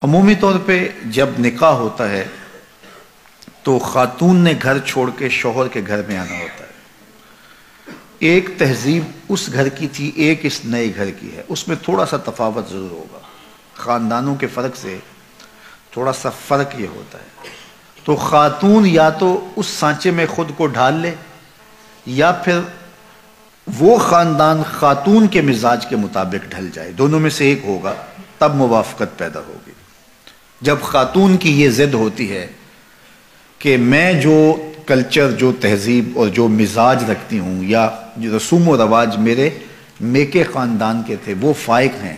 عمومی طور پہ جب نکاح ہوتا ہے تو خاتون نے گھر چھوڑ کے شوہر کے گھر میں آنا ہوتا ہے۔ ایک تہذیب اس گھر کی تھی، ایک اس نئے گھر کی ہے، اس میں تھوڑا سا تفاوت ضرور ہوگا۔ خاندانوں کے فرق سے تھوڑا سا فرق یہ ہوتا ہے، تو خاتون یا تو اس سانچے میں خود کو ڈھال لے یا پھر وہ خاندان خاتون کے مزاج کے مطابق ڈھل جائے، دونوں میں سے ایک ہوگا، تب موافقت پیدا ہوگی۔ جب خاتون کی یہ ضد ہوتی ہے کہ میں جو کلچر، جو تہذیب اور جو مزاج رکھتی ہوں یا جو رسوم و رواج میرے میکے خاندان کے تھے وہ فائق ہیں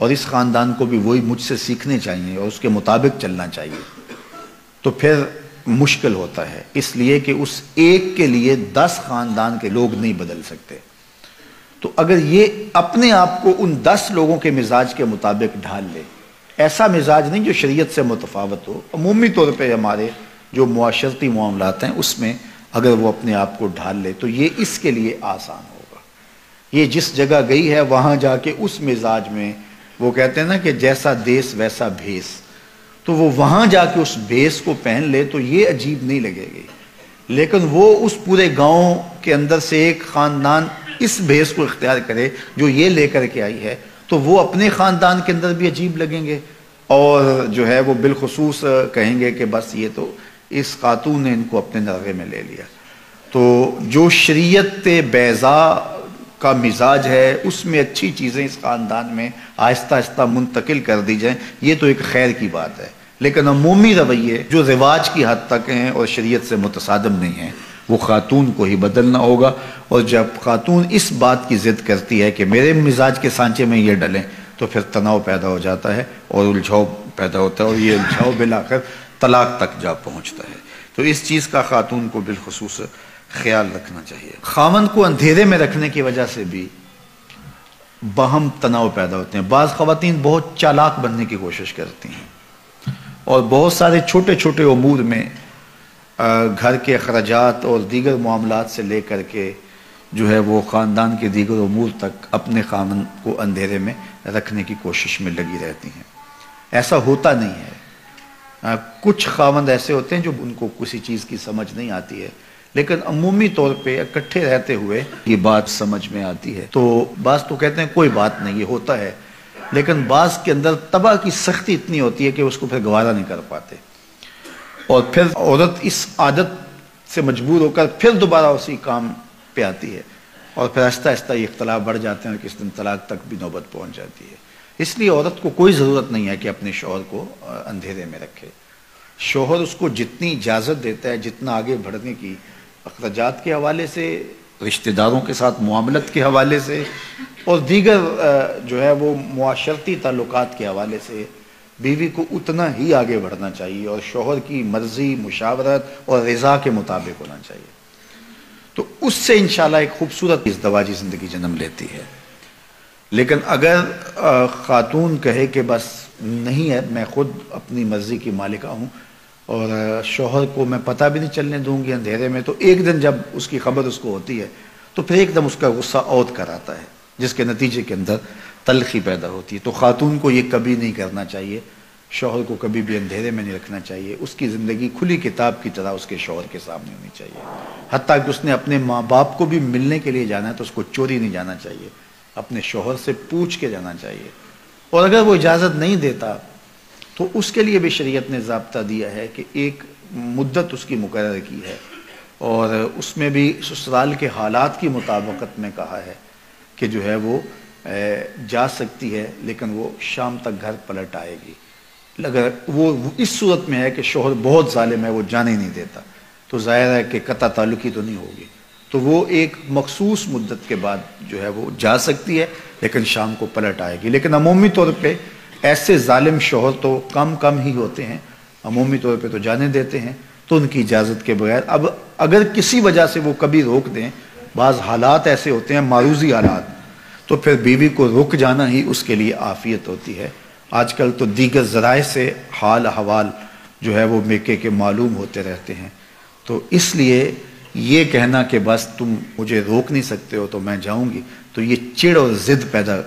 اور اس خاندان کو بھی وہی مجھ سے سیکھنے چاہیے اور اس کے مطابق چلنا چاہیے، تو پھر مشکل ہوتا ہے، اس لیے کہ اس ایک کے لیے 10 خاندان کے لوگ نہیں بدل سکتے۔ تو اگر یہ اپنے آپ کو ان 10 لوگوں کے مزاج کے مطابق ڈھال لے، ایسا مزاج نہیں جو شریعت سے متفاوت ہو، عمومی طور پہ ہمارے جو معاشرتی معاملات ہیں اس میں اگر وہ اپنے آپ کو ڈھال لے تو یہ اس کے لیے آسان ہوگا۔ یہ جس جگہ گئی ہے وہاں جا کے اس مزاج میں، وہ کہتے ہیں نا کہ جیسا دیس ویسا بھیس، تو وہ وہاں جا کے اس بھیس کو پہن لے تو یہ عجیب نہیں لگے گی، لیکن وہ اس پورے گاؤں کے اندر سے ایک خاندان اس بھیس کو اختیار کرے جو یہ لے کر کے آئی ہے، تو وہ اپنے خاندان کے اندر بھی عجیب لگیں گے اور جو ہے وہ بالخصوص کہیں گے کہ بس یہ تو اس خاتون نے ان کو اپنے نرغے میں لے لیا۔ تو جو شریعت بیضاء کا مزاج ہے اس میں اچھی چیزیں اس خاندان میں آہستہ آہستہ منتقل کر دی جائیں، یہ تو ایک خیر کی بات ہے، لیکن عمومی رویے جو رواج کی حد تک ہیں اور شریعت سے متصادم نہیں ہیں وہ خاتون کو ہی بدلنا ہوگا۔ اور جب خاتون اس بات کی ضد کرتی ہے کہ میرے مزاج کے سانچے میں یہ ڈلیں تو پھر تناؤ پیدا ہو جاتا ہے اور الجھاؤ پیدا ہوتا ہے، اور یہ الجھاؤ بالآخر طلاق تک جا پہنچتا ہے۔ تو اس چیز کا خاتون کو بالخصوص خیال رکھنا چاہیے۔ خاوند کو اندھیرے میں رکھنے کی وجہ سے بھی باہم تناؤ پیدا ہوتے ہیں۔ بعض خواتین بہت چالاک بننے کی کوشش کرتی ہیں اور بہت سارے چھوٹے چھوٹے امور میں گھر کے اخراجات اور دیگر معاملات سے لے کر کے جو ہے وہ خاندان کے دیگر امور تک اپنے خاوند کو اندھیرے میں رکھنے کی کوشش میں لگی رہتی ہیں۔ ایسا ہوتا نہیں ہے، کچھ خاوند ایسے ہوتے ہیں جو ان کو کسی چیز کی سمجھ نہیں آتی ہے، لیکن عمومی طور پہ اکٹھے رہتے ہوئے یہ بات سمجھ میں آتی ہے۔ تو بعض تو کہتے ہیں کوئی بات نہیں، یہ ہوتا ہے، لیکن بعض کے اندر طبع کی سختی اتنی ہوتی ہے کہ اس کو پھر گوارا نہیں کر پاتے، اور پھر عورت اس عادت سے مجبور ہو کر پھر دوبارہ اسی کام پہ آتی ہے، اور پھر آہستہ آہستہ یہ اختلاف بڑھ جاتے ہیں اور کس دن طلاق تک بھی نوبت پہنچ جاتی ہے۔ اس لیے عورت کو کوئی ضرورت نہیں ہے کہ اپنے شوہر کو اندھیرے میں رکھے۔ شوہر اس کو جتنی اجازت دیتا ہے، جتنا آگے بڑھنے کی، اخراجات کے حوالے سے، رشتہ داروں کے ساتھ معاملت کے حوالے سے اور دیگر جو ہے وہ معاشرتی تعلقات کے حوالے سے، بیوی کو اتنا ہی آگے بڑھنا چاہیے اور شوہر کی مرضی، مشاورت اور رضا کے مطابق ہونا چاہیے، تو اس سے انشاءاللہ ایک خوبصورت ازدواجی زندگی جنم لیتی ہے۔ لیکن اگر خاتون کہے کہ بس نہیں ہے، میں خود اپنی مرضی کی مالکہ ہوں اور شوہر کو میں پتہ بھی نہیں چلنے دوں گی اندھیرے میں، تو ایک دن جب اس کی خبر اس کو ہوتی ہے تو پھر ایک دم اس کا غصہ عود کر آتا ہے، جس کے نتیجے کے اندر تلخی پیدا ہوتی ہے۔ تو خاتون کو یہ کبھی نہیں کرنا چاہیے، شوہر کو کبھی بھی اندھیرے میں نہیں رکھنا چاہیے، اس کی زندگی کھلی کتاب کی طرح اس کے شوہر کے سامنے ہونی چاہیے۔ حتیٰ کہ اس نے اپنے ماں باپ کو بھی ملنے کے لیے جانا ہے تو اس کو چوری نہیں جانا چاہیے، اپنے شوہر سے پوچھ کے جانا چاہیے، اور اگر وہ اجازت نہیں دیتا تو اس کے لیے بھی شریعت نے ضابطہ دیا ہے کہ ایک مدت اس کی مقرر کی ہے، اور اس میں بھی سسرال کے حالات کی مطابقت میں کہا ہے کہ جو ہے وہ جا سکتی ہے، لیکن وہ شام تک گھر پلٹ آئے گی۔ اگر وہ اس صورت میں ہے کہ شوہر بہت ظالم ہے، وہ جانے نہیں دیتا، تو ظاہر ہے کہ قطع تعلقی تو نہیں ہوگی، تو وہ ایک مخصوص مدت کے بعد جو ہے وہ جا سکتی ہے، لیکن شام کو پلٹ آئے گی۔ لیکن عمومی طور پہ ایسے ظالم شوہر تو کم ہی ہوتے ہیں، عمومی طور پہ تو جانے دیتے ہیں، تو ان کی اجازت کے بغیر اب اگر کسی وجہ سے وہ کبھی روک دیں، بعض حالات ایسے ہوتے ہیں معروضی حالات، تو پھر بیوی کو رک جانا ہی اس کے لیے عافیت ہوتی ہے۔ آج کل تو دیگر ذرائع سے حال احوال جو ہے وہ میکے کے معلوم ہوتے رہتے ہیں، تو اس لیے یہ کہنا کہ بس تم مجھے روک نہیں سکتے ہو تو میں جاؤں گی، تو یہ چڑ اور ضد پیدا